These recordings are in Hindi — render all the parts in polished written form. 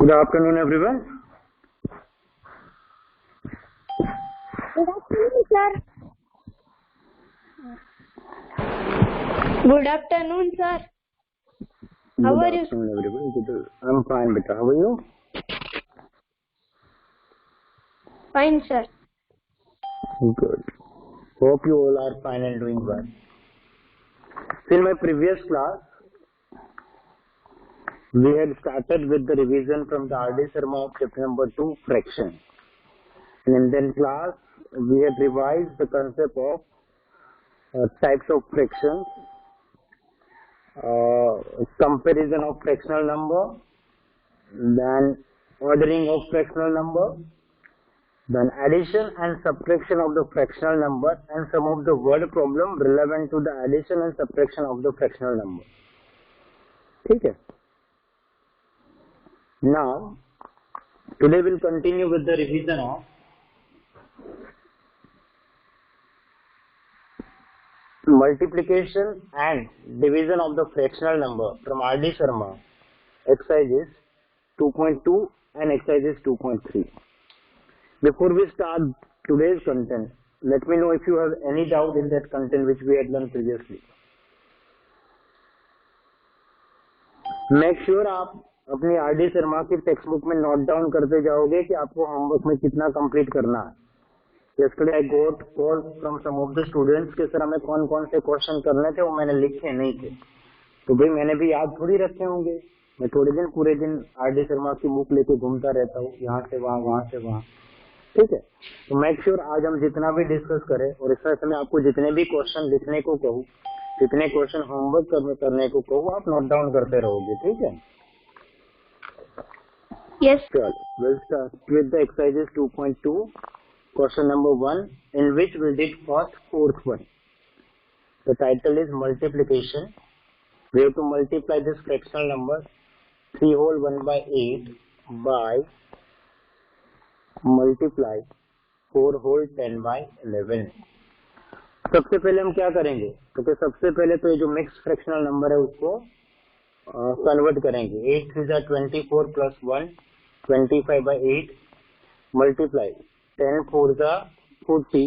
Good afternoon, everyone. Good afternoon, sir. Good afternoon, sir. How are you? Good afternoon, everyone. I'm fine, beta. How are you? Fine, sir. Good. Hope you all are fine and doing well. So in my previous class, we had started with the revision from the R.D. Sharma of chapter number 2, fraction. And in that class, we had revised the concept of types of fractions, comparison of fractional number, then ordering of fractional number, then addition and subtraction of the fractional number, and some of the word problem relevant to the addition and subtraction of the fractional number. Okay. Now, today we'll continue with the revision of multiplication and division of the fractional number from R.D. Sharma, exercises 2.2 and exercises 2.3. Before we start today's content, let me know if you have any doubt in that content which we had done previously. Make sure आप अपनी R.D. शर्मा की टेक्स्ट बुक में नोट डाउन करते जाओगे कि आपको होमवर्क में कितना कंप्लीट करना है. Yesterday I got call from some of the students कि सर हमें कौन कौन से क्वेश्चन करने थे, वो मैंने लिखे नहीं थे. तो भाई मैंने भी याद थोड़ी रखे होंगे. मैं थोड़े दिन पूरे दिन R.D. शर्मा की बुक लेके घूमता रहता हूँ, यहाँ से वहाँ. ठीक है. तो मेक श्योर आज हम जितना भी डिस्कस करें और इस तरह से मैं आपको जितने भी क्वेश्चन लिखने को कहूँ, जितने क्वेश्चन होमवर्क करने को कहूँ, आप नोट डाउन करते रहोगे. ठीक है. Yes. We'll start with the exercises 2.2. Question number 1, in which we did first fourth one. The title is multiplication. We have to multiply this fractional number 3 whole 1 by 8 by multiply 4 whole 10 by 11. सबसे पहले हम क्या करेंगे? क्योंकि सबसे पहले तो ये जो मिक्स फ्रैक्शनल नंबर है उसको कन्वर्ट करेंगे. 8 3 24 plus 1 25 by 8 multiply 10 4 40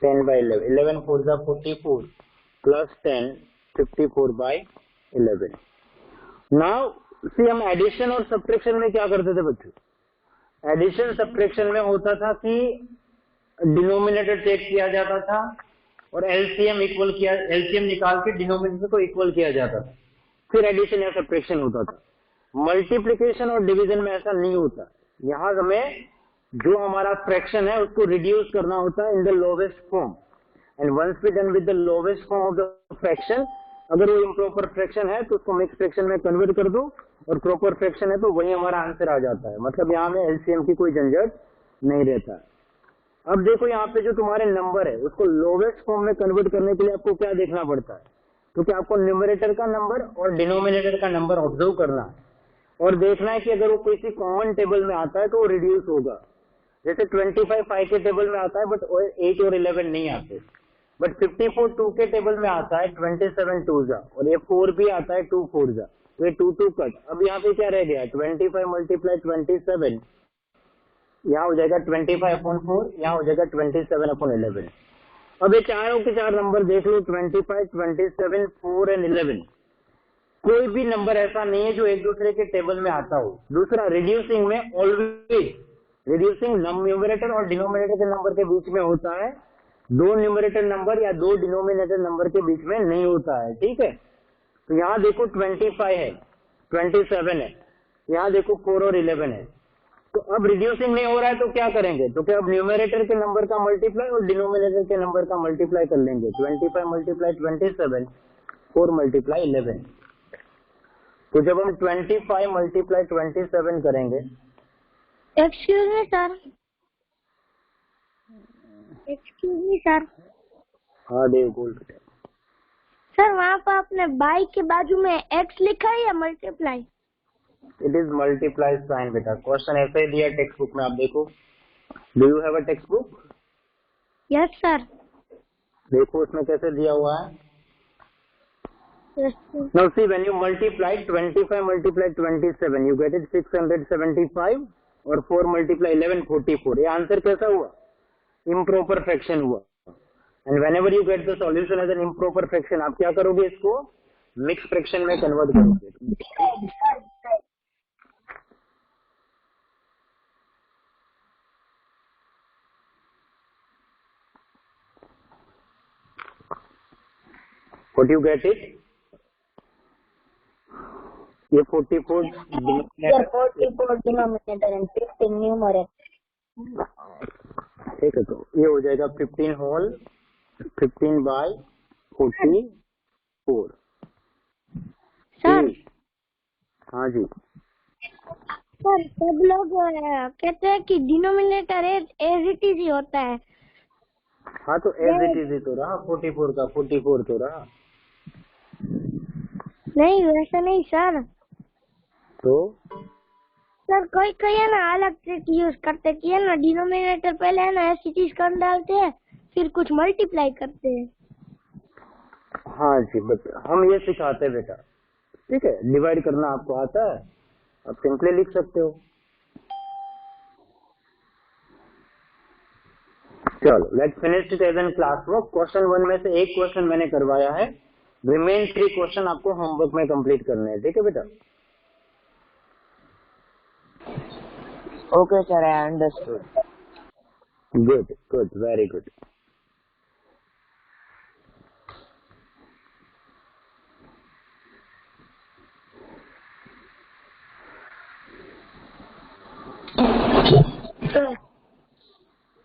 10 by 11 11 4 44 plus 10 54 by 11. Now see हम एडिशन और सब्ट्रैक्शन में क्या करते थे बच्चों? एडिशन सब्ट्रैक्शन में होता था कि डिनोमिनेटर चेक किया जाता था और एलसीएम निकाल के डिनोमिनेटर को इक्वल किया जाता था, फिर एडिशन या सब्ट्रैक्शन होता था. मल्टीप्लिकेशन और डिवीजन में ऐसा नहीं होता. यहाँ हमें जो हमारा फ्रैक्शन है उसको रिड्यूस करना होता है in the lowest form, and once we done with the lowest form of the fraction, अगर वो इम्प्रॉपर फ्रैक्शन है तो उसको मिक्स फ्रैक्शन में कन्वर्ट कर दो, और प्रॉपर फ्रैक्शन है तो वही हमारा आंसर आ जाता है. मतलब यहाँ में एलसीएम की कोई झंझट नहीं रहता. अब देखो यहाँ पे जो तुम्हारे नंबर है उसको लोवेस्ट फॉर्म में कन्वर्ट करने के लिए आपको क्या देखना पड़ता है? क्योंकि आपको न्यूमरेटर का नंबर और डिनोमिनेटर का नंबर ऑब्जर्व करना है और देखना है कि अगर वो किसी कॉमन टेबल में आता है तो वो रिड्यूस होगा. जैसे 25 5 के टेबल में आता है बट 8 और 11 नहीं आते, बट 54 2 के टेबल में आता है 27 2 जा, और ये 4 भी आता है 2 4 जा, तो ये 2 2 कट. अब यहाँ पे क्या रह गया? 25 मल्टीप्लाई 27, यहाँ हो जाएगा 25/4, यहाँ हो जाएगा 27/11. अब ये चारों के चार नंबर देख लो, 25 27 4 एंड 11. कोई भी नंबर ऐसा नहीं है जो एक दूसरे के टेबल में आता हो. दूसरा, रिड्यूसिंग में ऑलवेज रिड्यूसिंग न्यूमरेटर और डिनोमिनेटर के नंबर के बीच में होता है, दो न्यूमरेटर नंबर या दो डिनोमिनेटर नंबर के बीच में नहीं होता है. ठीक है. तो यहाँ देखो 25 है, 27 है, यहाँ देखो 4 और 11 है. तो अब रिड्यूसिंग नहीं हो रहा है तो क्या करेंगे? तो क्या अब न्यूमरेटर के नंबर का मल्टीप्लाई और डिनोमिनेटर के नंबर का मल्टीप्लाई कर लेंगे. 25 मल्टीप्लाई 27 4 मल्टीप्लाई 11. तो जब हम 25 मल्टीप्लाई 27 करेंगे, Excuse me, sir. Excuse me, sir. हाँ देव बोल. सर वहाँ पर आपने बाई के बाजू में x लिखा है या multiply? It is multiply sign बेटा. क्वेश्चन ऐसे ही दिया टेक्स्ट बुक में, आप देखो. Do you have a text book? Yes sir. देखो उसमें कैसे दिया हुआ है. Yes, sir. Now see, when you multiply 25 multiplied 27, you get it 675, और 4 multiply 11 44. ये आंसर कैसा हुआ? इम्प्रॉपर फ्रैक्शन हुआ. And whenever you get the solution as an improper fraction, आप क्या करोगे? इसको मिक्स फ्रैक्शन में कन्वर्ट करोगे. What you get it? ये 44 Sir, 44 denominator and 15 numerator. ठीक है, तो ये हो जाएगा 15 होल 15 बाय 44. सर, हाँ जी. सर सब लोग कहते हैं कि डिनोमिनेटर एज इट इज ही होता है. हाँ, तो एज इट इज ही तो रहा. 44 का 44 तो रहा. नहीं, वैसा नहीं सर. तो सर कोई कोई है ना अलग ट्रिक यूज करते कि है ना डिनोमिनेटर पहले है ना एज इट इज कर डालते हैं, फिर कुछ मल्टीप्लाई करते हैं. हाँ जी, बट हम ये सिखाते हैं बेटा. ठीक है, डिवाइड करना आपको आता है, आप सिंपली लिख सकते हो. चलो, let's finish it as an class work. Question 1 में से एक क्वेश्चन मैंने करवाया है, रिमेन 3 क्वेश्चन आपको होमवर्क में कंप्लीट करने हैं. ठीक है बेटा? Okay, sir, I understood. Good good, very good.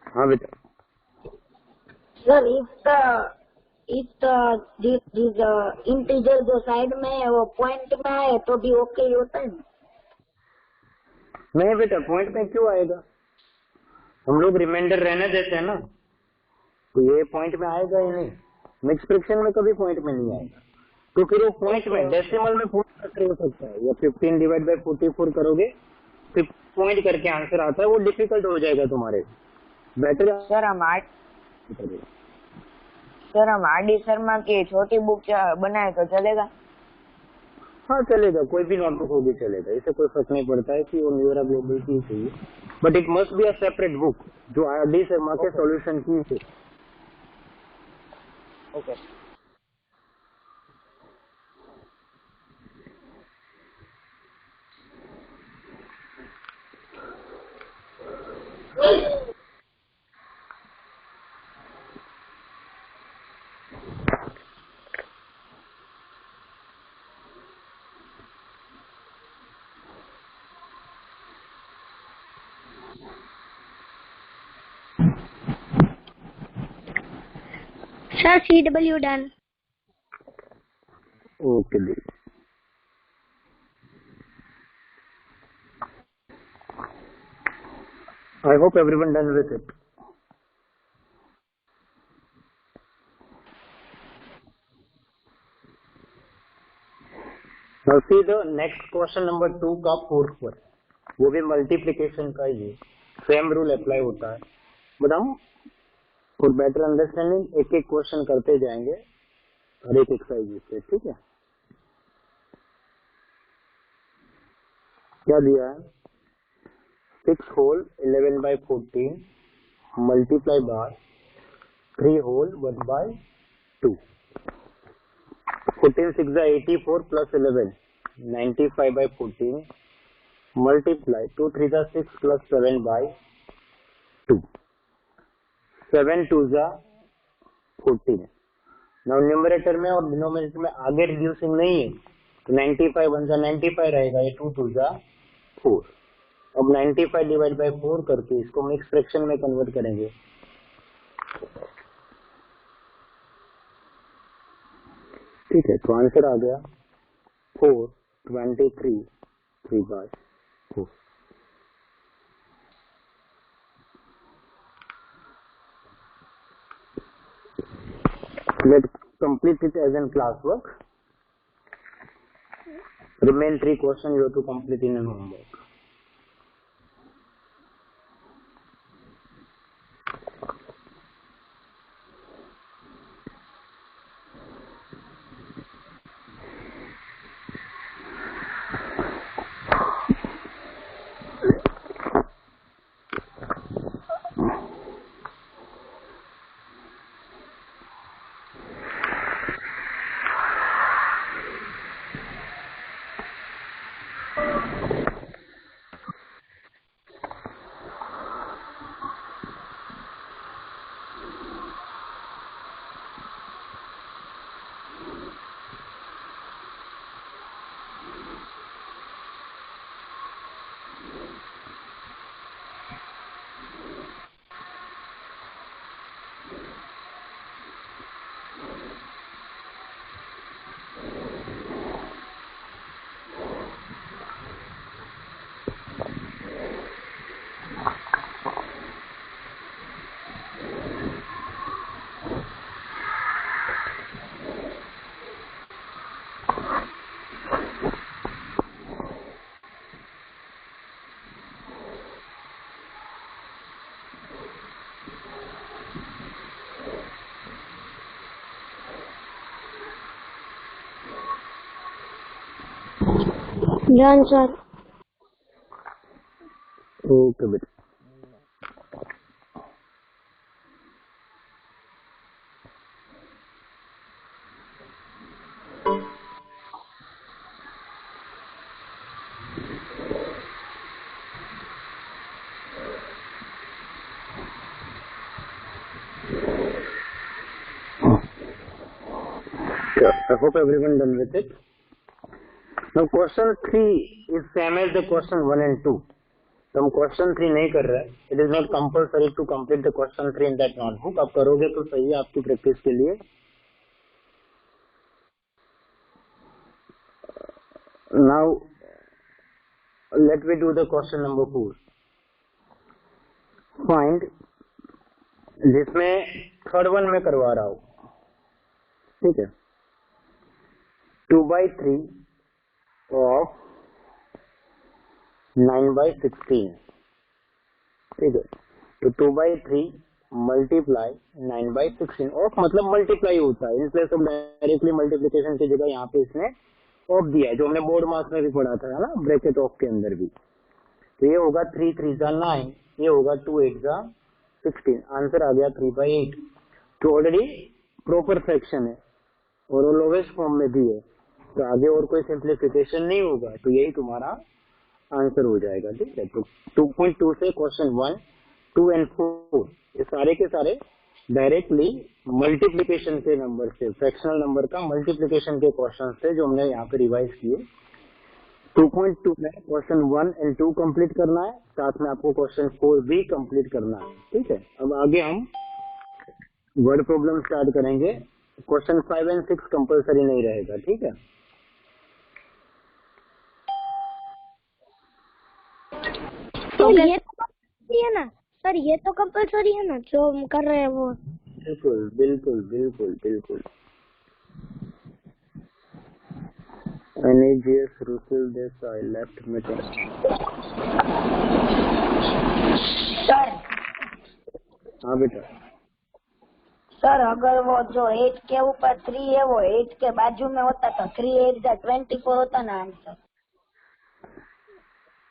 हाँ बेटा. सर इस इंटीजर जो साइड में है वो पॉइंट में आए तो भी ओके ही होता है. नहीं बेटा, पॉइंट में क्यों आएगा? हम लोग रिमाइंडर रहने देते हैं ना, तो ये पॉइंट में आएगा ही नहीं. मिक्स फ्रैक्शन में कभी पॉइंट में नहीं आएगा. तो फिर वो पॉइंट में डेसिमल में पॉइंट करके हो सकता है, या 15 डिवाइड बाय 44 करोगे फिर पॉइंट करके आंसर आता है, वो डिफिकल्ट हो जाएगा तुम्हारे. बेटर सर हम आर डी शर्मा की छोटी बुक बनाए तो चलेगा? हाँ चलेगा, कोई भी नोटबुक होगी चलेगा, इससे कोई फर्क नहीं पड़ता है कि वो न्यूरा ग्लोबल की चाहिए, but it must be a separate book जो आर.डी. शर्मा के सॉल्यूशन की है. Okay. Sir CW done. Okay. I hope everyone done with it. Now see the next question number 2 का फोर्थ पर, वो भी मल्टीप्लिकेशन का ही सेम रूल अप्लाई होता है. बताऊं? फॉर बेटर अंडरस्टैंडिंग एक एक क्वेश्चन करते जाएंगे हर एक एक्सरसाइज से. ठीक है? क्या दिया है? 6 whole 11 by 14 multiply by 3 whole 1 by 2. 14 6 are 84 plus 11 95 by 14 multiply 2 3 are 6 plus 7 by 2. 7 2 are 14. Now numerator में और डिनोमिनेटर में आगे रिड्यूसिंग नहीं है, तो 95 1 जा 95 रहेगा, ये 2 2 जा 4. अब 95 डिवाइड बाय 4 करके इसको मिक्स फ्रैक्शन में कन्वर्ट करेंगे. ठीक है, तो आंसर आ गया 4 23 3 bye 4. Let's complete it as in classwork. Remain 3 questions you have to complete in an homework. Done sir. Okay बेटा। I hope everyone done with it. Now question 3 is same as the question 1 and 2. तो हम क्वेश्चन 3 नहीं कर रहे हैं. It is not compulsory to complete the question 3 in that notebook. आप करोगे तो सही है आपकी प्रैक्टिस के लिए. Now let me do the question number 4. Find, जिसमें थर्ड वन में करवा रहा हूँ, ठीक है, 2/3 of 9/16, ठीक है. तो 2/3 मल्टीप्लाई 9/16 ऑफ मतलब मल्टीप्लाई होता है. In place of directly multiplication की जगह यहाँ पे इसने ऑफ दिया है, जो हमने बोर्ड मार्क्स में भी पढ़ा था ना, ब्रैकेट ऑफ के अंदर भी. तो ये होगा 3 3 जा 9, ये होगा 2 8 जा 16. आंसर आ गया 3/8. तो ऑलरेडी प्रॉपर फ्रैक्शन है और वो लोवेस्ट फॉर्म में भी है, तो आगे और कोई सिंप्लीफिकेशन नहीं होगा. तो यही तुम्हारा आंसर हो जाएगा. ठीक है. तो 2.2 से क्वेश्चन 1, 2 एंड 4 ये सारे के सारे डायरेक्टली मल्टीप्लीकेशन के नंबर से, फ्रैक्शनल नंबर का मल्टीप्लीकेशन के क्वेश्चन थे जो हमने यहाँ पे रिवाइज किए. 2.2 में क्वेश्चन 1 एंड 2 कंप्लीट करना है, साथ में आपको क्वेश्चन 4 भी कंप्लीट करना है. ठीक है. अब आगे हम वर्ड प्रॉब्लम स्टार्ट करेंगे. क्वेश्चन 5 एंड 6 कंपल्सरी नहीं रहेगा. ठीक है. तो ये तो कंपल्सरी है ना सर, ये तो कंपल्सरी है ना जो हम कर रहे हैं वो. बिल्कुल बिल्कुल बिल्कुल बिल्कुल. NAGS Russell Desai left middle. Sir हाँ बेटा. सर अगर वो जो 8 के ऊपर 3 है वो 8 के बाजू में होता तो 3 8 जा 24 होता ना आंसर.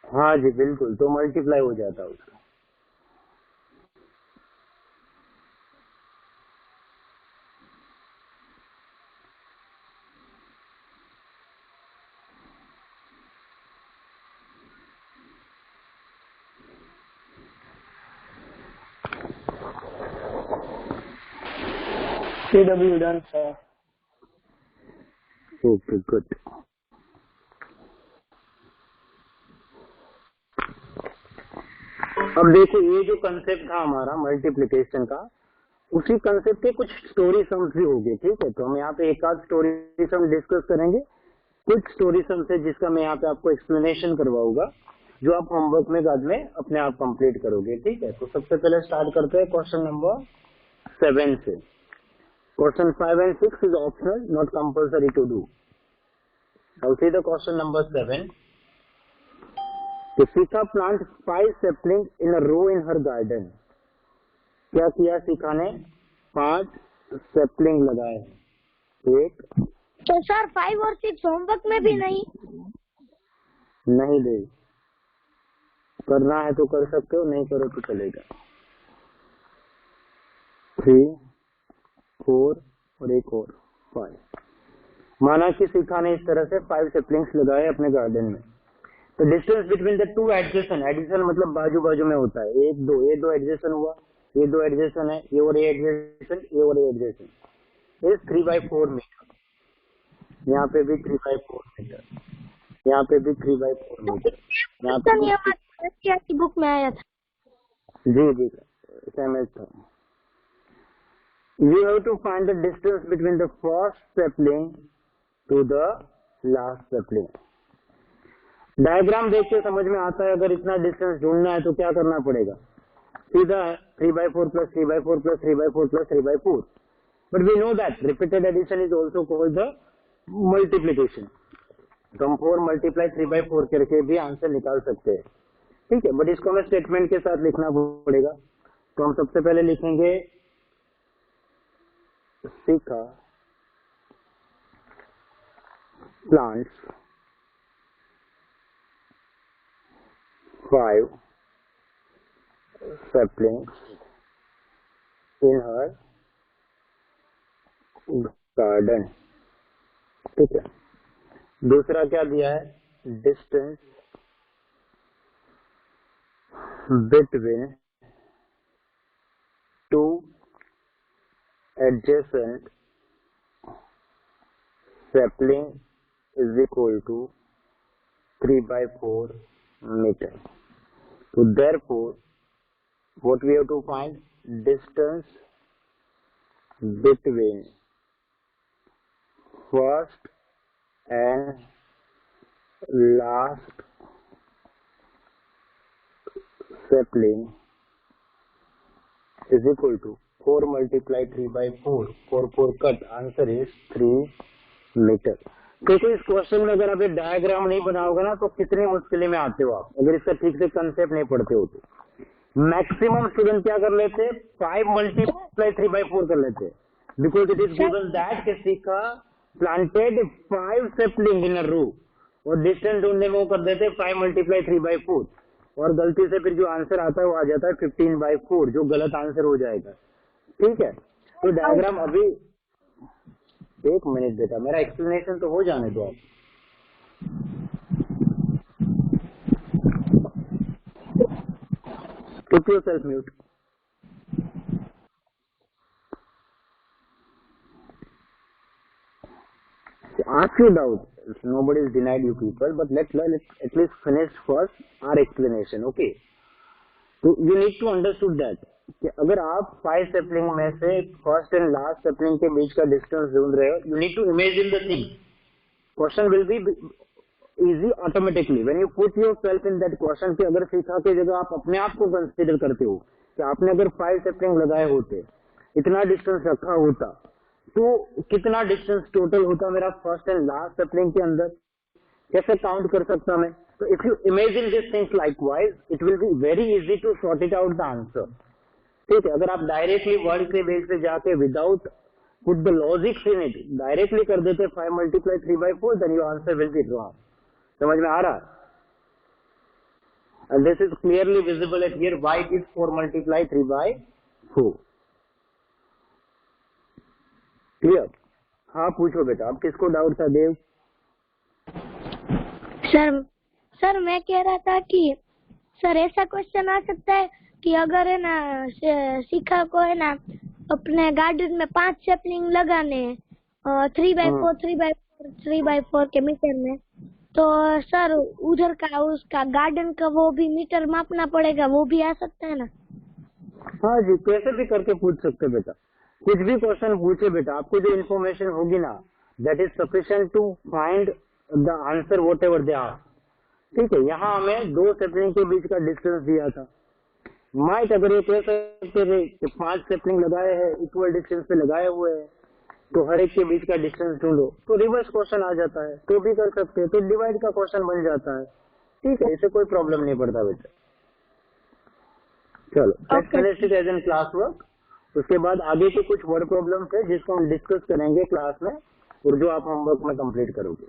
हाँ जी बिल्कुल, तो मल्टीप्लाई हो जाता उसका. CW done sir. Okay good. अब देखो ये जो कंसेप्ट था हमारा मल्टीप्लिकेशन का, उसी कंसेप्ट के कुछ स्टोरी सम्स भी होंगे. ठीक है. तो हम यहाँ पे एक आध स्टोरी सम डिस्कस करेंगे. कुछ स्टोरी सम्स है जिसका मैं यहाँ पे आपको एक्सप्लेनेशन करवाऊंगा, जो आप होमवर्क में बाद में अपने आप कंप्लीट करोगे. ठीक है. तो सबसे पहले स्टार्ट करते हैं क्वेश्चन नंबर 7 से. Question 5 and 6 is optional, not compulsory to do. Now see the question number 7. Sika plant 5 saplings in a row in her garden. क्या किया शिखा ने? 5 सैपलिंग लगाए. एक. तो सर 5 और 6 होमवर्क में भी नहीं दे. करना है तो कर सकते हो, नहीं करो तो चलेगा. 3 4 और एक और 5. माना कि शिखा ने इस तरह से 5 सैपलिंग्स लगाए अपने गार्डन में. तो distance between the two adjacent, addition मतलब बाजू बाजू में होता है, 1 2, ये 2 एडजेसेंट हुआ, ये 2 एडजेसेंट है, ये और ये एडजेसेंट, ये और ये एडजेसेंट, इज 3/4 मीटर. यहाँ पे भी 3/4 मीटर, यहाँ पे भी 3/4 मीटर, यहाँ पे की बुक में आया था. जी जी सेम था. You have to find the distance between the first sapling to the last sapling. Diagram देख के समझ में आता है. अगर इतना डिस्टेंस ढूंढना है तो क्या करना पड़ेगा? सीधा 3/4 plus 3/4 plus 3/4 plus 3/4. But we know that repeated addition is also called the multiplication. तो हम 4 multiply 3/4 करके भी आंसर निकाल सकते हैं. ठीक है. बट इसको हमें स्टेटमेंट के साथ लिखना पड़ेगा. तो हम सबसे पहले लिखेंगे Sika plants 5 saplings in her garden. ठीक है, दूसरा क्या दिया है, distance between two adjacent sapling is equal to 3/4 meter. So therefore, what we have to find, distance between first and last sapling is equal to 4 multiply 3/4. 4 cut. Answer is 3 metre. क्योंकि इस क्वेश्चन में अगर आप एक डायग्राम नहीं बनाओगे ना तो कितनी मुश्किलें में आते हो आप, अगर इसका ठीक से कंसेप्ट नहीं पढ़ते हो तो. मैक्सिमम स्टूडेंट क्या कर लेते, 5 multiply 3/4 कर लेते, because it is given that कि सीखा प्लांटेड 5 sapling इन अ रो, और डिस्टेंस ढूंढने में वो कर देते 5 multiply 3/4, और गलती से फिर जो आंसर आता है वो आ जाता है 15/4, जो गलत आंसर हो जाएगा. ठीक है, तो डायग्राम अभी एक मिनट बेटा, मेरा एक्सप्लेनेशन तो हो जाने दो आप. Keep yourself mute. Ask your doubt. Nobody is denied you people, but let's at least finish first our explanation. Okay. So you need to understood that कि अगर आप 5 sapling में से फर्स्ट एंड लास्ट sapling के बीच का डिस्टेंस ढूंढ रहे हो, you need to imagine the thing. Question will be easy automatically when you put yourself in that question. कि अगर सीखा की जगह आप अपने आप को कंसीडर करते हो कि आपने अगर 5 sapling लगाए होते, इतना डिस्टेंस रखा होता, तो कितना डिस्टेंस टोटल होता मेरा फर्स्ट एंड लास्ट sapling के अंदर, कैसे काउंट कर सकता मैं. तो if you imagine this things likewise, it will be very easy to sort it out the answer. ठीक है, अगर आप डायरेक्टली वर्ड के बेस पे जाके without put the logics in it directly कर देते 5 multiply 3/4, then your answer will be wrong. समझ में आ रहा है? And this is clearly visible at here why it is 4 multiply 3/4. Clear? हाँ पूछो बेटा, आप किसको डाउट था देव? सर मैं कह रहा था कि सर ऐसा क्वेश्चन आ सकता है कि अगर है ना शिखा को है ना अपने गार्डन में 5 sapling लगाने 3/4 के मीटर में, तो सर उधर का उसका गार्डन का वो भी मीटर मापना पड़ेगा, वो भी आ सकता है ना? हाँ जी, कैसे भी करके पूछ सकते बेटा, कुछ भी क्वेश्चन पूछे बेटा, आपको जो इन्फॉर्मेशन होगी ना that is sufficient to find the answer whatever they are. ठीक है, यहाँ हमें 2 sapling के बीच का डिस्टेंस दिया था. माइट अगर ये कह सकते थे कि 5 sapling लगाए हैं, इक्वल डिस्टेंस पे लगाए हुए हैं, तो हर एक के बीच का डिस्टेंस ढूंढो, तो रिवर्स क्वेश्चन आ जाता है, तो भी कर सकते हैं, तो डिवाइड का क्वेश्चन बन जाता है. ठीक है, इससे कोई प्रॉब्लम नहीं पड़ता बेटा. चलो let's finish it as an class work. उसके बाद आगे के कुछ वर्ड प्रॉब्लम्स है जिसको हम डिस्कस करेंगे क्लास में, और जो आप होमवर्क में कंप्लीट करोगे.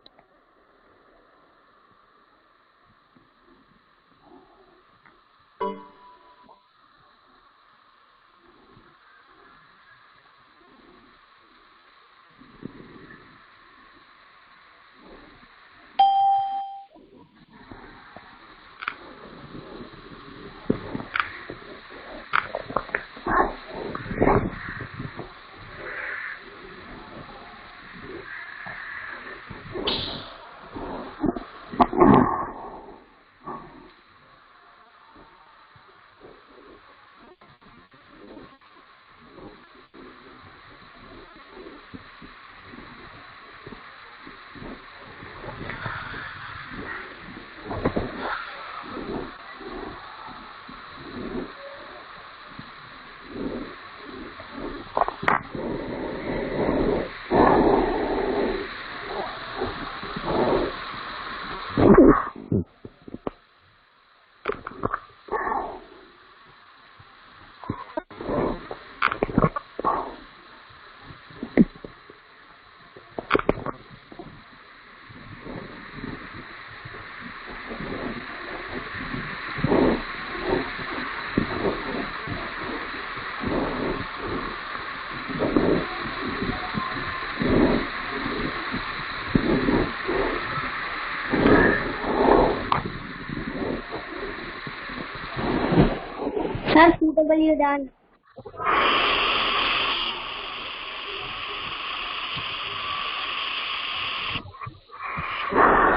Sir CW done.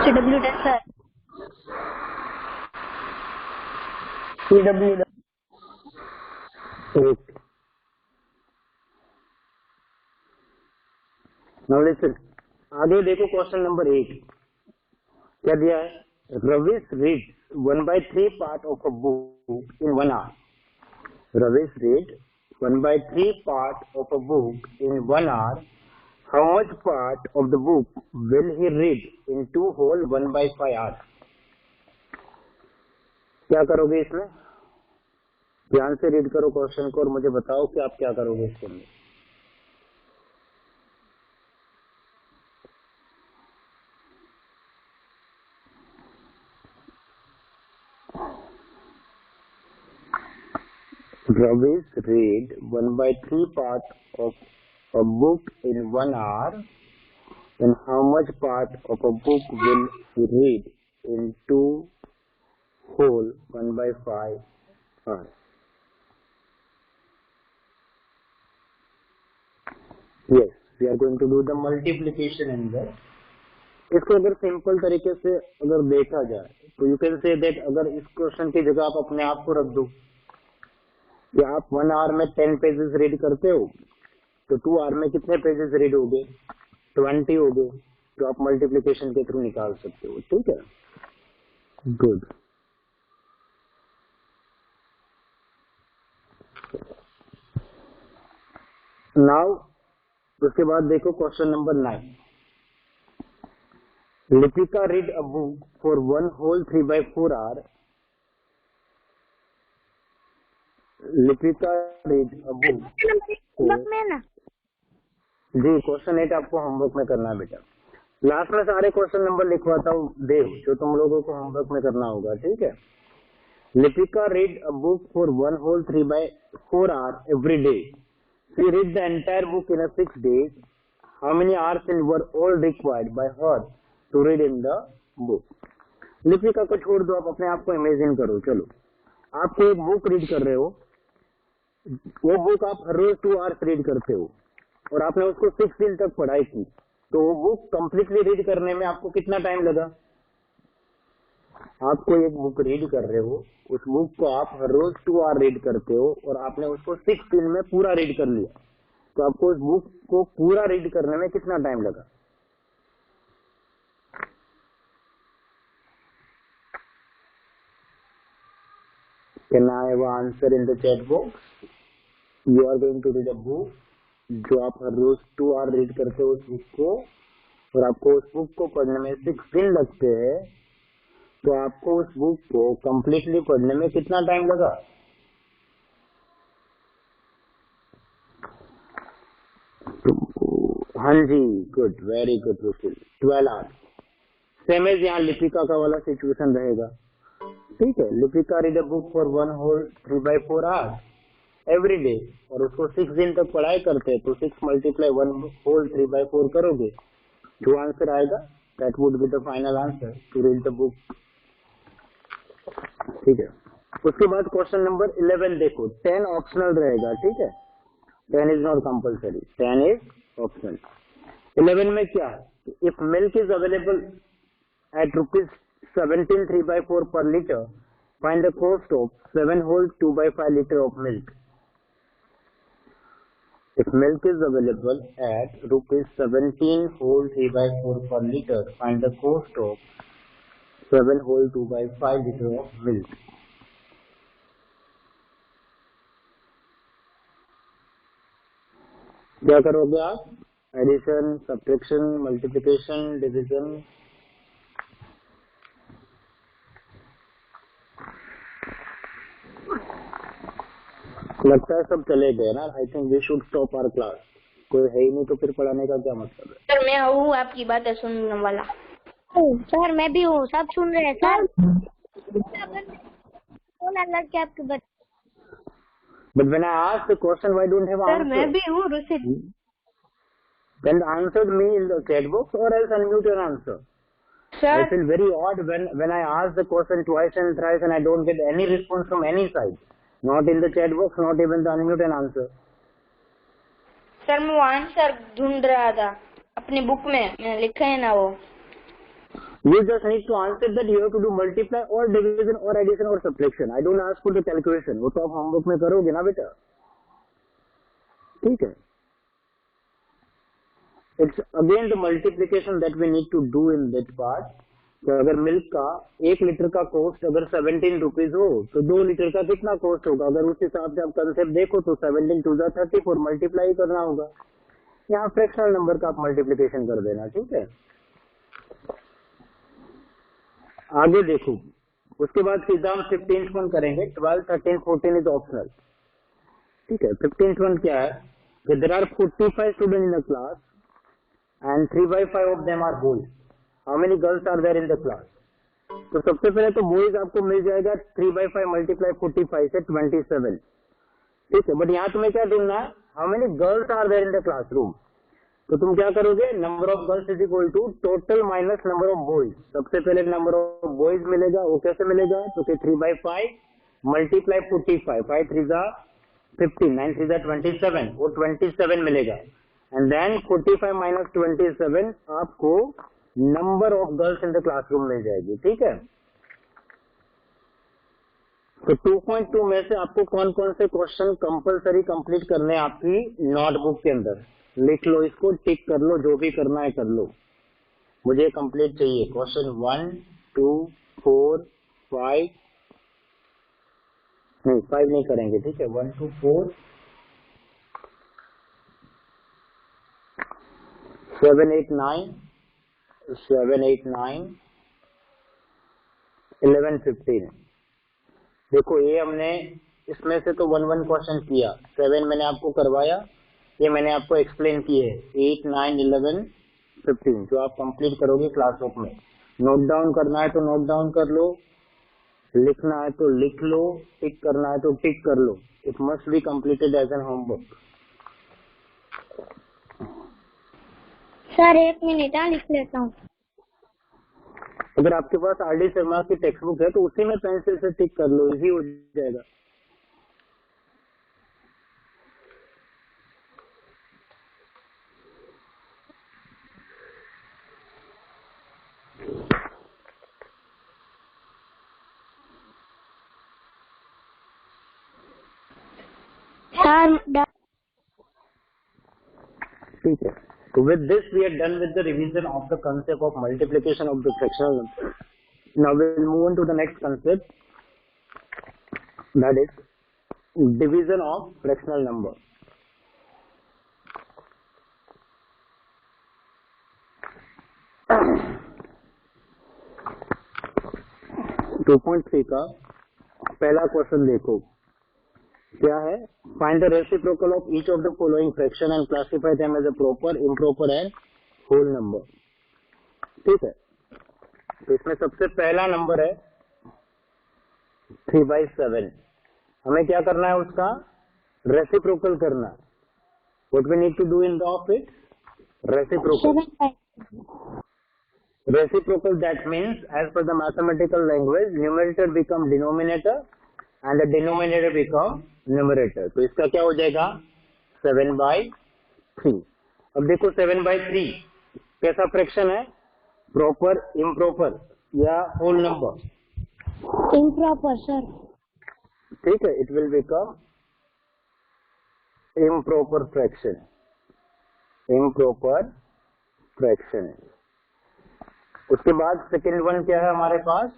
CW done sir. CW done. Okay, now listen, आगे देखो क्वेश्चन नंबर 8 क्या दिया है। Ravish read 1/3 part of a book in 1 hour. Ravish read 1/3 part of a book in 1 hour. How much part of the book will he read in 2 whole 1/5 hours? क्या करोगे इसमें? ध्यान से रीड करो क्वेश्चन को और मुझे बताओ कि आप क्या करोगे इसके अंदर। Ravish read 1/3 part of a book in 1 hour. And how much part of a book will he read in 2 whole 1/5 hours? Yes, we are going to do the multiplication in that. इसको अगर सिंपल तरीके से अगर देखा जाए तो यू कैन से दैट, अगर इस क्वेश्चन की जगह आप अपने आप को रख दो कि आप 1 आवर में 10 पेजेस रीड करते हो, तो 2 आवर में कितने पेजेस रीड हो गए? 20 हो गए, जो आप मल्टीप्लिकेशन के थ्रू निकाल सकते हो। ठीक है, गुड। नाउ उसके बाद देखो question number 9। Lipika read a book for 1 whole 3/4 hour. Lipika read a book में ना जी, क्वेश्चन 8 आपको होमवर्क में करना है बेटा। लास्ट में सारे क्वेश्चन नंबर लिखवाता हूँ देव, जो तुम लोगों को होमवर्क में करना होगा। ठीक है, Lipika read a book for 1 whole 3/4 hour every day. She read the entire book in 6 days. How many hours were all required by her to read in the book? Lipika को छोड़ दो, आप अपने आप को इमेजिन करो। चलो, आप कोई बुक रीड कर रहे हो, वो बुक आप हर रोज 2 आवर्स रीड करते हो और आपने उसको 6 दिन तक पढ़ाई की, तो वो बुक कंप्लीटली रीड करने में आपको कितना टाइम लगा? आप कोई एक बुक रीड कर रहे हो, उस बुक को आप हर रोज 2 आवर रीड करते हो और आपने उसको 6 दिन में पूरा रीड कर लिया, तो आपको उस बुक को पूरा रीड करने में कितना टाइम लगा? Can I have an answer in the chat box? You are going to read a book, जो आप हर रोज 2 आवर रीड करते हो उस बुक को, और आपको उस बुक को पढ़ने में 6 दिन लगते हैं, तो आपको उस बुक को कंप्लीटली पढ़ने में कितना टाइम लगा? हाँ जी, good, very good Ruchil, 12 hours. Same as यहाँ लिपिका का वाला सिचुएशन रहेगा। ठीक है, Lipika read a book for 1 whole 3/4 hours every day, और उसको 6 दिन तक पढ़ाई करते हैं, तो 6 × 1 whole 3/4 करोगे, जो आंसर आएगा that would be the final answer to read the book. ठीक है, उसके बाद क्वेश्चन नंबर 11 देखो, 10 ऑप्शनल रहेगा। ठीक है, 10 is not compulsory, 10 is optional. 11 में क्या है, if milk is available at ₹17 3/4 per liter, find the cost of 7 whole 2/5 liter of milk. If milk is available at ₹17 whole 3/4 per liter, find the cost of 7 whole 2/5 liter of milk. क्या करोगे आप? Addition, subtraction, multiplication, division? लगता है सब चले गए ना। I think we should stop our class. कोई है ही नहीं तो फिर पढ़ाने का क्या मतलब है? सर मैं हूँ आपकी बातें सुनने वाला। सर मैं भी हूँ, सब सुन रहे हैं सर। बोला लग के आपके बच्चे। But when I asked the question, why don't have answer? Sir मैं भी हूँ Ruchit. Then answer me in the chat box or else unmute your answer. Sir, I feel very odd when I ask the question twice and thrice and I don't get any response from any side. Not in the chat box, not even the unmute and answer. Sir मैं वो आंसर ढूंढ रहा था अपनी बुक में, मैंने लिखा है ना वो. You just need to answer that you have to do multiply or division or addition or subtraction. I don't ask for the calculation. वो तो आप होमवर्क में करोगे ना बेटा, ठीक है. It's again the multiplication that we need to do in that part. तो अगर मिल्क का 1 लीटर का कॉस्ट अगर 17 रुपीज हो तो 2 लीटर का कितना कॉस्ट होगा? अगर उस हिसाब से आप कंसेप्ट देखो तो 17 टू 34 मल्टीप्लाई करना होगा. यहाँ फ्रैक्शनल नंबर का आप मल्टीप्लिकेशन कर देना, ठीक है. आगे देखो, उसके बाद सीधा हम 15th वन करेंगे. 12, 13, 14 इज ऑप्शनल, ठीक है. 15th वन क्या है? There are 45 student in the class and 3/5 of them are boys. How many girls are there in the class? तो सबसे पहले तो boys आपको मिल जाएगा 3/5 मल्टीप्लाई 45 से 27, ठीक है. बट यहाँ तुम्हें क्या ढूंढना है? How many girls are there in the classroom? तो तुम क्या करोगे? Number of girls is equal to total minus number of boys. सबसे पहले नंबर ऑफ बॉयज मिलेगा, वो कैसे मिलेगा? तो 3/5 मल्टीप्लाई 45, 5 3 जा 15, 9 3 जा 27, वो 27 मिलेगा. एंड देन 45 माइनस 27 आपको number of girls in the classroom मिल जाएगी, ठीक है. तो 2.2 में से आपको कौन कौन से क्वेश्चन कंपलसरी कंप्लीट करने हैं आपकी नोटबुक के अंदर? लिख लो इसको, टिक कर लो, जो भी करना है कर लो. मुझे कंप्लीट चाहिए क्वेश्चन 1, 2, 4, 5 नहीं 5 नहीं करेंगे, ठीक है. 1, 2, 4, 7, 8, 9, 7, 8, 9, 11, 15. देखो ये हमने इसमें से तो 1 क्वेश्चन किया. 7 मैंने आपको करवाया, ये मैंने आपको एक्सप्लेन किए. 8, 9, 11, 15 जो आप कंप्लीट करोगे क्लासवर्क में. नोट डाउन करना है तो नोट डाउन कर लो, लिखना है तो लिख लो, टिक करना है तो टिक कर लो. It must be completed as an homework. Sir 1 minute लिख लेता हूँ. अगर आपके पास आर डी शर्मा की टेक्स्ट बुक है तो उसी में पेंसिल से टिक कर लो, इजी हो जाएगा. ठीक है. So with this we are done with the revision of the concept of multiplication of the fractional number. Now we will move on to the next concept, that is division of fractional number. टू 2.3 का पहला क्वेश्चन देखो क्या है. Find the reciprocal of each of the following fraction and classify them as a proper, improper and whole number. ठीक है. तो इसमें सबसे पहला नंबर है 3/7. हमें क्या करना है? उसका रेसिप्रोकल करना. What we need to do in the of it? Reciprocal. Reciprocal, that means as per the mathematical language, numerator become denominator and the denominator become numerator. तो इसका क्या हो जाएगा? 7/3. अब देखो 7/3 कैसा फ्रैक्शन है? प्रॉपर, इम्प्रॉपर या होल नंबर? Improper sir. ठीक है. It will become improper fraction. Improper fraction. उसके बाद सेकेंड वन क्या है हमारे पास?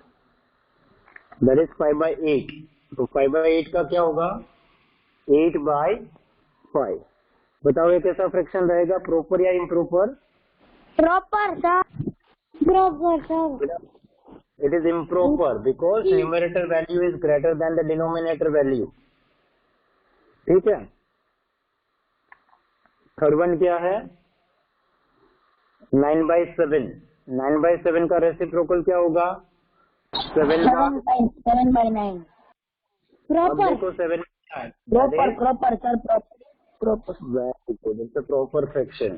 That is 5/8. तो 5/8 का क्या होगा? 8/5. बताओ ये कैसा फ्रैक्शन रहेगा? प्रॉपर या improper? Proper sir. Proper sir. It is improper because numerator value is greater than the denominator value. ठीक है. थर्ड वन क्या है? 9/7. 9/7 का रेसिप्रोकल क्या होगा? 7/9. प्रॉपर. देखो 7 proper sir. Proper. Proper fraction.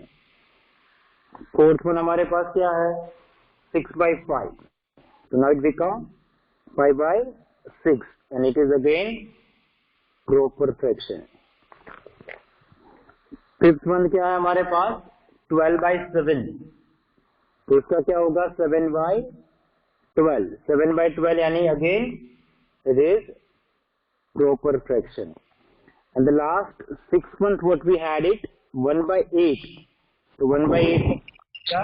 Fourth one हमारे पास क्या है? 6/5. तो now it become 5/6 and it is again proper fraction. Fifth one क्या है हमारे पास 12/7, तो इसका क्या होगा 7/12। 7/12 यानी again it is proper fraction. And the last 6th month what we had it 1/8, तो 1/8 क्या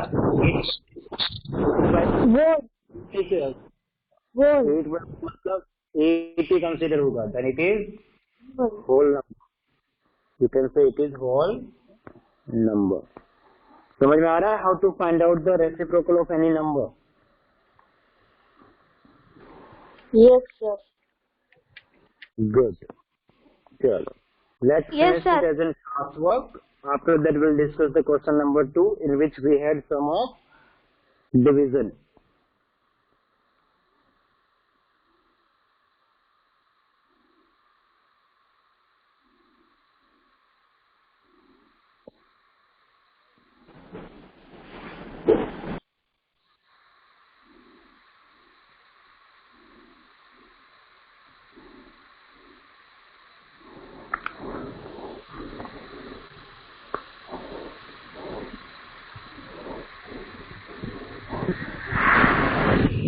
8 मतलब 8 ही कंसिडर होगा, then it is whole number, you can say it is whole number. समझ में आ रहा है how to find out the reciprocal of any number? Yes sir. Good, चलो let's Yes, finish it sir. as in class work. After that we'll discuss the question number 2 in which we had some of division.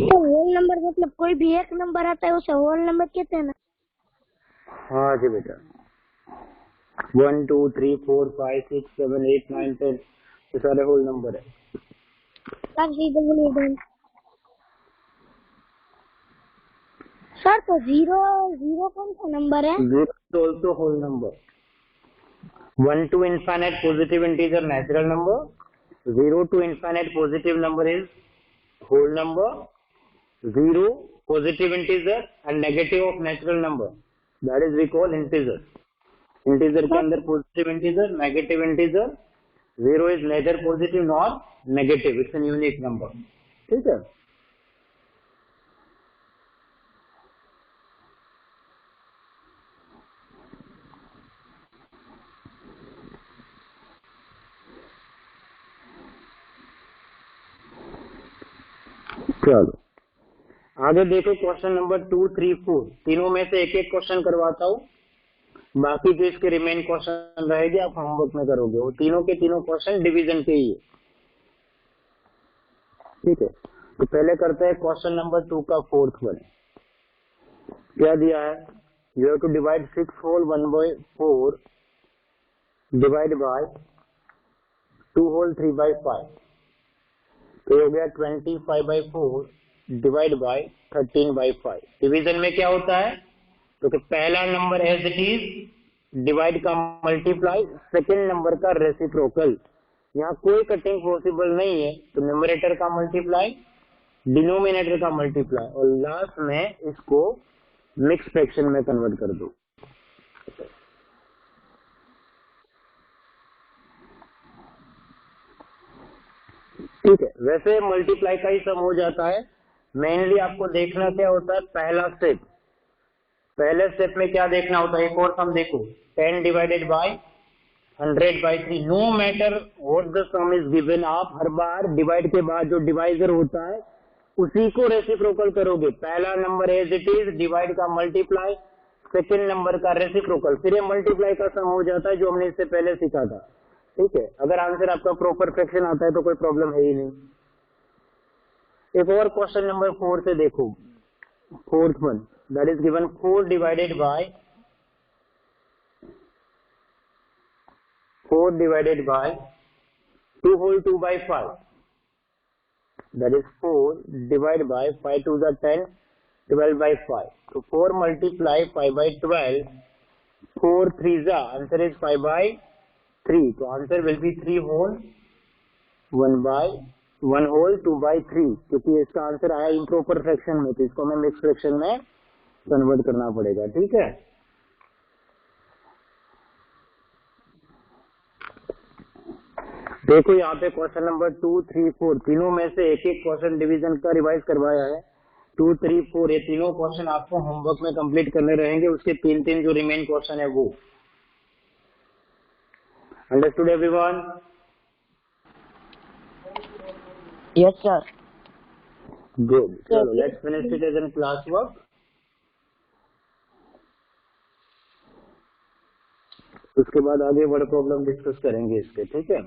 तो होल नंबर मतलब कोई भी एक नंबर आता है उसे होल नंबर कहते हैं ना? हाँ जी बेटा, 1 2 3 4 5 6 7 8 9 10 ये सारे होल नंबर है। सर तो जीरो कौन सा नंबर है? Zero is also whole number. 1 to infinite positive integer natural number, 0 to infinite positive number is whole number, 0 positive integer and negative of natural number, that is we call integer. Integer के अंदर positive integer, negative integer, 0 is neither positive nor negative, it's a unique number. ठीक है? चलो आगे देखो क्वेश्चन नंबर 2 3 4 तीनों में से एक एक क्वेश्चन करवाता हूँ, बाकी जो इसके रिमेन क्वेश्चन रहेंगे आप होमवर्क में करोगे। वो तीनों के तीनों क्वेश्चन डिवीजन के ही है, ठीक है। तो पहले करते हैं क्वेश्चन नंबर 2 का 4th वन। क्या दिया है, you have to divide 6 whole 1/4 divide by 2 whole 3/5, तो ये हो गया 25/4 डिवाइड बाय 13/5। डिवीजन में क्या होता है, तो कि पहला number as it is divide का मल्टीप्लाई, सेकंड नंबर का रेसिप्रोकल। यहाँ कोई कटिंग पॉसिबल नहीं है, तो न्यूमरेटर का मल्टीप्लाई, डिनोमिनेटर का मल्टीप्लाई, और लास्ट में इसको मिक्स फ्रैक्शन में कन्वर्ट कर दो। ठीक है, वैसे मल्टीप्लाई का ही सम हो जाता है। मेनली आपको देखना क्या होता है, पहला स्टेप, पहले स्टेप में क्या देखना होता है, एक और सम देखो, 10 divided by 100/3। No matter what the sum is given, आप हर बार डिवाइड के बाद जो डिवाइजर होता है उसी को रेसिप्रोकल करोगे। पहला number as it is, divide का मल्टीप्लाई, सेकेंड नंबर का रेसिप्रोकल, फिर ये मल्टीप्लाई का सम हो जाता है जो हमने इससे पहले सीखा था। ठीक है, अगर आंसर आपका प्रॉपर फ्रैक्शन आता है तो कोई प्रॉब्लम है ही नहीं। एक और क्वेश्चन नंबर 4 से देखो, 4th one, that is given 4 divided by 2 whole 2/5, that is 4 divide by 5 to the 10 12/5। तो 4 मल्टीप्लाई 5/12, 4 3 आंसर इज 5/3, तो answer will be 3 whole 1 whole 2/3, क्योंकि इसका आंसर आया इम्प्रॉपर फ्रैक्शन में, तो इसको हमें मिक्स फ्रैक्शन में कन्वर्ट करना पड़ेगा। ठीक है, देखो यहाँ पे क्वेश्चन नंबर 2 3 4 तीनों में से एक एक क्वेश्चन डिवीजन का रिवाइज करवाया है। 2 3 4 ये तीनों क्वेश्चन आपको होमवर्क में कंप्लीट करने रहेंगे, उसके 3 जो रिमेन क्वेश्चन है वो। Understood everyone? Yes sir. Good, चलो let's finish it as an class work. उसके बाद आगे वर्ड प्रॉब्लम डिस्कस करेंगे इसके, ठीक है।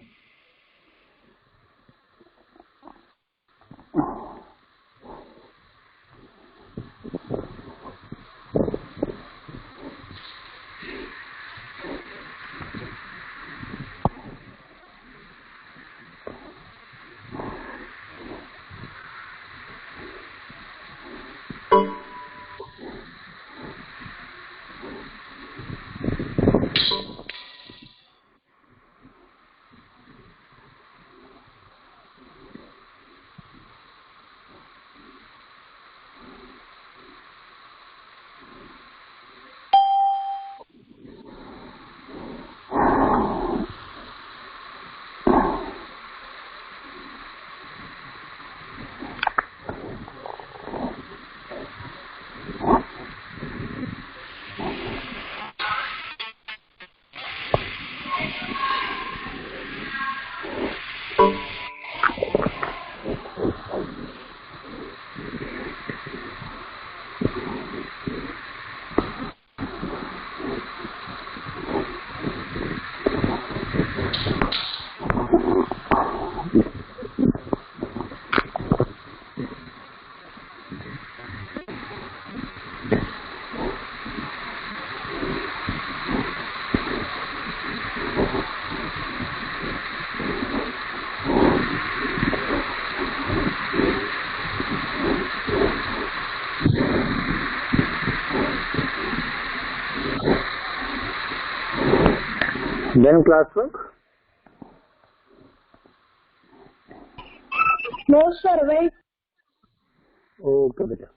Then classwork? No sir, wait. Okay बेटा।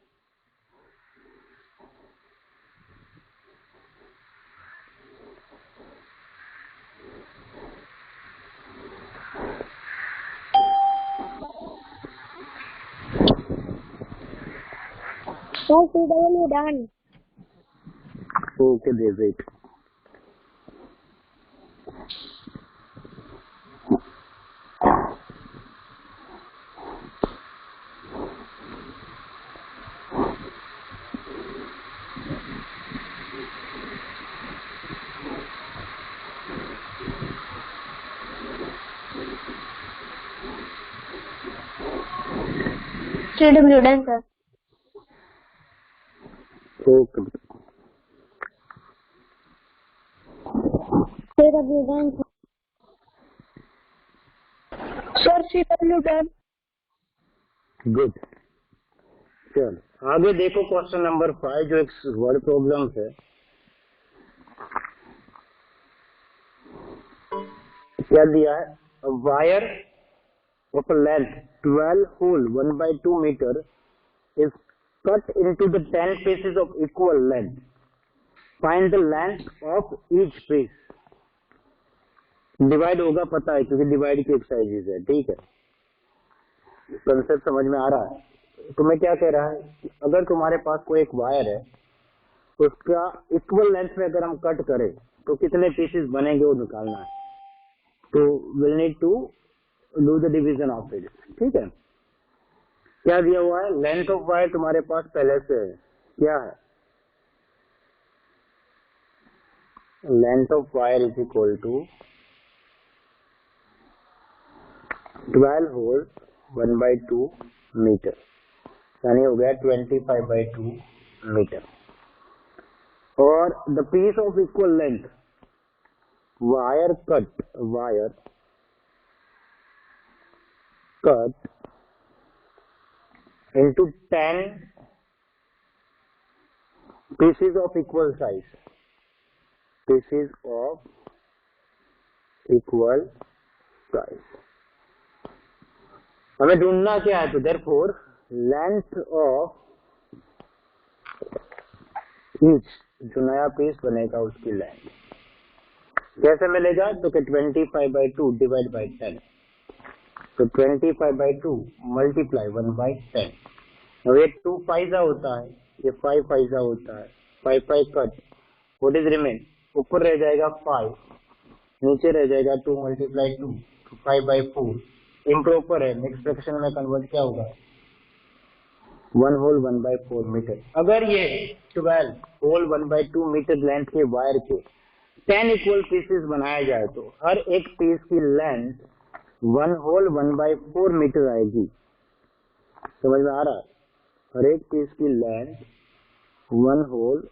Sir, CW done. Okay, they wait. CW done sir. Okay बेटा। CW done. Sir, CW done. Good. चलो आगे देखो क्वेश्चन नंबर 5 जो एक वर्ड प्रॉब्लम है। क्या दिया है? Wire of length 12 whole 1/2 metre is cut into the 10 pieces of equal length. Find the length of each piece. Divide होगा पता है क्योंकि डिवाइड की एक्सरसाइजेज है, ठीक है। कंसेप्ट समझ में आ रहा है। तो मैं क्या कह रहा है कि अगर तुम्हारे पास कोई एक वायर है उसका इक्वल लेंथ में अगर हम कट करें तो कितने पीसेस बनेंगे वो निकालना है। तो will need to do the division of it, ठीक है। क्या दिया हुआ है? लेंथ ऑफ वायर तुम्हारे पास पहले से है, क्या है? Length of wire is equal to 12 whole 1/2 metre, यानी हो गया 25/2 मीटर। और the piece of equal length wire cut into 10 pieces of equal size. Pieces of equal size. हमें ढूंढना क्या है? तो therefore length of each जो नया पीस बनेगा उसकी लेंथ कैसे मिलेगा? तो 25/2 डिवाइड बाई 10, तो 25/2 मल्टीप्लाई 1/10। अब ये 2 फाइजा होता है, ये 5 फाइजा होता है, 5 कट, व्हाट इज रिमेन? ऊपर रह जाएगा 5, नीचे रह जाएगा 2 मल्टीप्लाई 2, 5/4। इम्प्रॉपर है, नेक्स्ट फ्रैक्शन में कन्वर्ट क्या होगा? 1 होल 1/4 मीटर। अगर ये 12 होल 1/2 मीटर लेंथ के वायर के 10 इक्वल पीसेस बनाया जाए तो हर एक पीस की लेंथ 1 होल 1/4 मीटर आएगी। समझ में आ रहा है? हर एक पीस की लेंथ 1 होल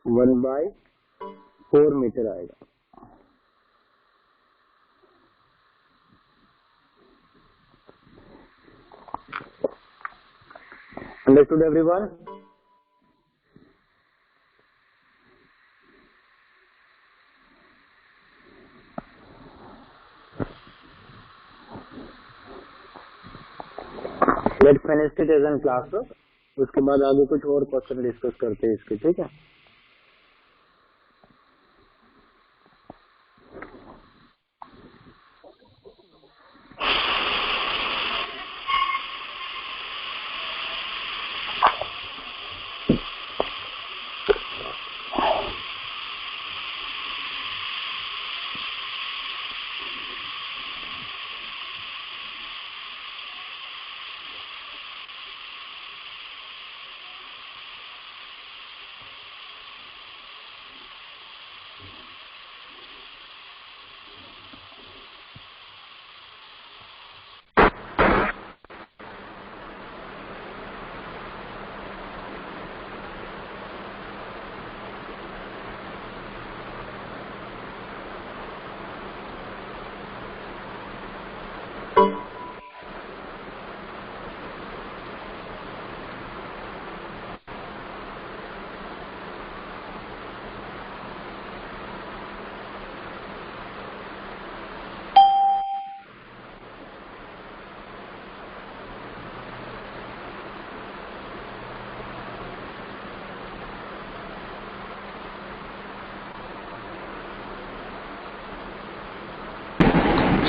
1/4 मीटर आएगा। Understood everyone? Let's finish it as an class work. उसके बाद आगे कुछ और क्वेश्चन डिस्कस करते हैं इसके, ठीक है?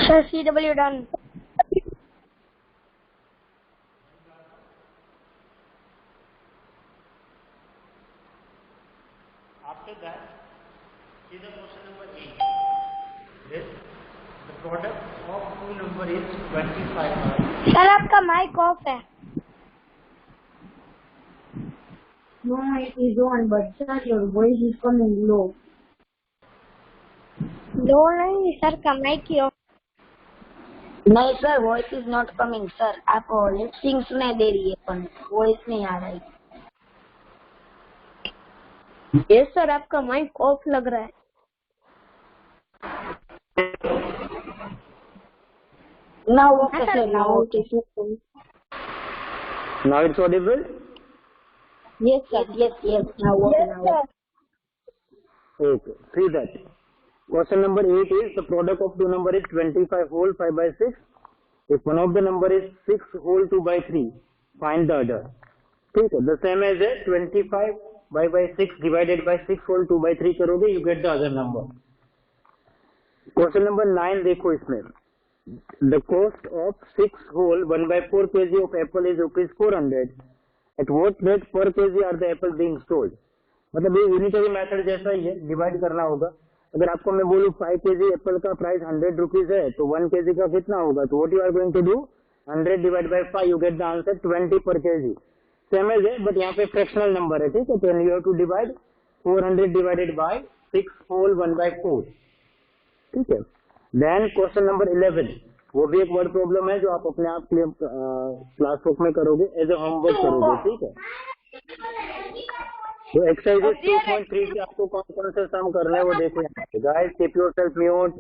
Sir, CW done. After that, see the question number 8. This, the product of two number is 25. Sir, आपका माइक ऑफ है। No, it is on, but sir, your voice is coming low. लो नहीं सर का माइक ही ऑफ। नहीं sir, voice is not coming sir. आप लिपसिंग सुनाई दे रही है पर वॉइस नहीं आ रही। यस सर, आपका माइक ऑफ लग रहा है। Now okay sir, now okay sir. Now it's audible? Yes sir, yes, now okay, now okay. Okay, see that. Question number 8 is the product of two number is 25 whole 5/6. If one of the number is 6 whole 2/3, find the other. ठीक है, the same as 25 by 6 divided by 6 whole 2/3 करोगे, you get the other number. Question number 9 देखो इसमें, the cost of 6 whole 1/4 kg of apple is rupees 400. At what rate per kg are the apple being sold? मतलब ये यूनिटरी मेथड जैसा ही है, डिवाइड करना होगा। अगर आपको मैं बोलूँ 5 kg एप्पल का प्राइस 100 रुपीज है तो 1 kg का कितना होगा? तो what you are going to do, 100 divide by 5, you get the answer 20 पर kg। सेम एज है, बट यहाँ पे फ्रैक्शनल नंबर है, ठीक है? तो you have to divide 400 divided by 6 whole 1/4, ठीक है? देन क्वेश्चन नंबर 11, वो भी एक वर्ड प्रॉब्लम है जो आप अपने आप क्लास बुक में करोगे, एज ए होमवर्क करोगे, ठीक है? तो एक्सरसाइज 2.3 से आपको कौन कौन से सम करना है वो देखो यहाँ पे। Guys keep yourself mute.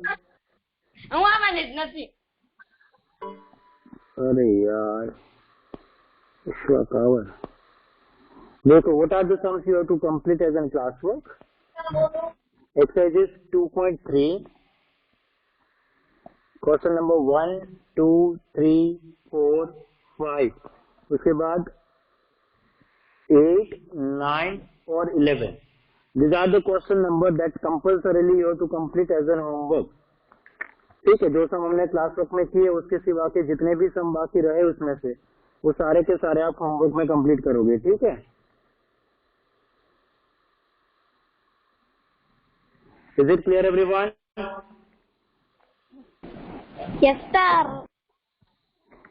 अरे यार कावर देखो, what are the sums you have to complete as an class work. Exercise 2.3 question number 1, 2, 3, 4, 5, उसके बाद 8, 9 और 11. These are the question number that compulsorily you have to complete as an homework. ठीक है, जो सम हमने क्लास वर्क में किए उसके सिवा के जितने भी सम बाकी रहे उसमें से वो सारे के सारे आप होमवर्क में कंप्लीट करोगे, ठीक है? Is it clear everyone? Yes sir.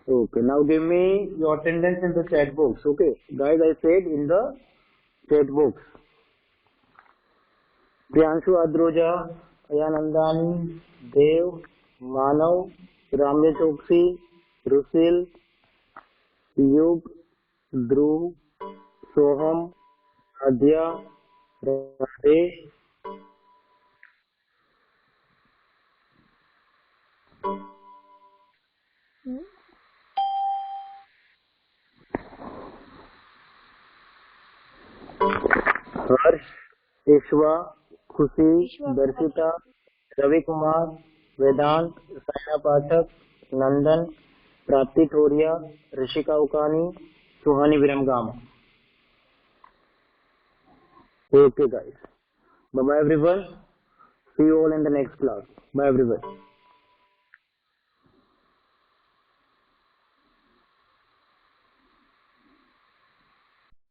Okay, now give me your attendance in the chat box. Okay, guys, I said in the chat box. Priyanshu अद्रोजा, अयानंदानी, देव, मानव, राम्य चौकसी, रुसिल, युग, ध्रुव, सोहम, आद्या, राधे, हर्ष, ईश्वा, खुशी, दर्शिता, रवि कुमार, वेदांत, सायना पाठक, नंदन, प्राप्ति ठोरिया, ऋषिका उकानी, सुहानी Viramgam. Okay guys, bye bye everyone, see you all in the next class. Bye everyone.